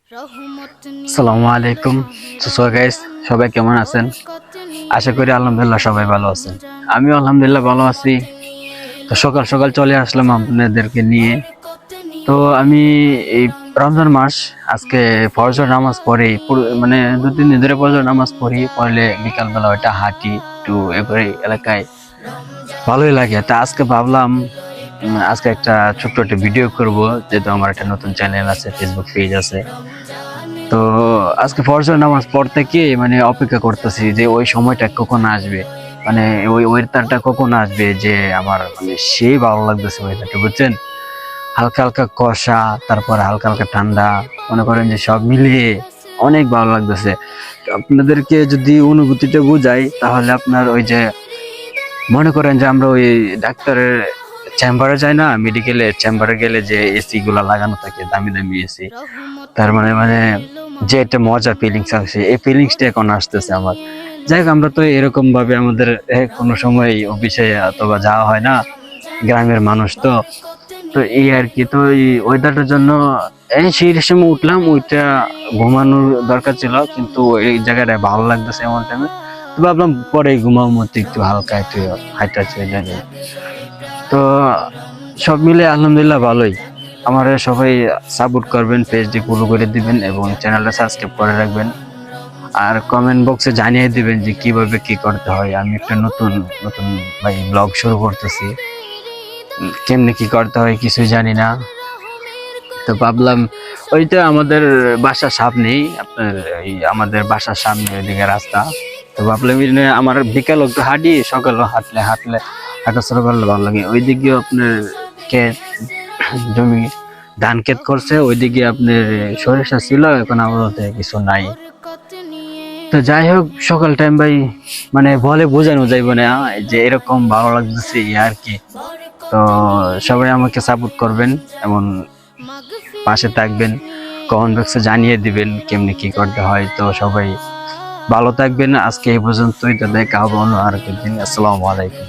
আসসালামু আলাইকুম। So guys, সবাই কেমন আছেন? আশা করি আলহামদুলিল্লাহ সবাই ভালো আছেন। আমিও আলহামদুলিল্লাহ ভালো আছি। তো সকাল সকাল চলে আসলাম আপনাদেরকে নিয়ে। তো আমি এই রমজান মাস আজকে ফজর নামাজ পড়ি, মানে 2-3 দিন ধরে ফজর নামাজ পড়লে বিকালবেলা ওইটা হাঁটি একটু এবারে এলাকায়, ভালোই লাগে। তা আজকে ভাবলাম আজকে একটা ছোট্ট একটা ভিডিও করব, যেহেতু আমার একটা নতুন চ্যানেল আছে, ফেসবুক পেজ আছে। তো আজকে ফজর নামাজ পড়তে কি মানে অপেক্ষা করতেছি যে ওই সময়টা কখন আসবে, মানে ওই ওয়েদারটা কখন আসবে যে আমার মানে সেই ভালো লাগতেছে ওয়েদারটা, বুঝছেন? হালকা হালকা কুয়াশা, তারপর হালকা হালকা ঠান্ডা, মনে করেন যে সব মিলিয়ে অনেক ভালো লাগতেছে। আপনাদেরকে যদি অনুভূতিটা বুঝাই, তাহলে আপনার ওই যে মনে করেন যে আমরা ওই ডাক্তারের চেম্বারে যাই না, মেডিকেলের চেম্বারে গেলে যে এসি গুলা লাগানো থাকে, দামি দামি এসি, তার মানে মানে যে একটা মজা ফিলিংস আসে, এই ফিলিংসটা এখন আসতেছে আমার। যাই হোক, আমরা তো এরকম ভাবে আমাদের কোনো সময় অফিসে অথবা যাওয়া হয় না, গ্রামের মানুষ তো। তো এই আর কি, তো এই ওয়েদারটার জন্য এই সেই সময় উঠলাম, ওইটা ঘুমানোর দরকার ছিল, কিন্তু এই জায়গাটায় ভালো লাগতেছে এমন টাইমে। তো ভাবলাম পরে ঘুমার মধ্যে একটু হালকা একটু হাইটা চলে যায়। তো সব মিলে আলহামদুলিল্লাহ ভালোই। আমার সবাই সাপোর্ট করবেন, পেজটি ফলো করে দিবেন এবং চ্যানেলটা সাবস্ক্রাইব করে রাখবেন। আর কমেন্ট বক্সে জানিয়ে দিবেন যে কিভাবে কি করতে হয়। আমি একটা নতুন নতুন ভাই ব্লগ শুরু করতেছি, কেমনে কি করতে হয় কিছুই জানি না। তো ভাবলাম ওইটা আমাদের বাসার সামনেই, আপনার এই আমাদের বাসার সামনে ওইদিকে রাস্তা। তো ভাবলাম আমার বিকাল একটু হাঁটি, সকালে হাঁটলে হাঁটলে হাঁটাচলা করলে ভালো লাগে। ওইদিকে আপনার ক্ষেত, জমি, ধান ক্ষেত করছে, ওইদিকে আপনার সরিষা ছিল, এখন আপাতত কিছু নাই। তো যাই হোক, সকাল টাইম ভাই মানে বলে বোঝানো যাইব না যে এরকম ভালো লাগতেছে আর কি। তো সবাই আমাকে সাপোর্ট করবেন, এমন পাশে থাকবেন, কমেন্ট বক্সে জানিয়ে দিবেন কেমনি কি করতে হয়। তো সবাই ভালো থাকবেন। আজকে এই পর্যন্তই, তো দেখা হবে অন্য আর একদিন। আসসালামু আলাইকুম।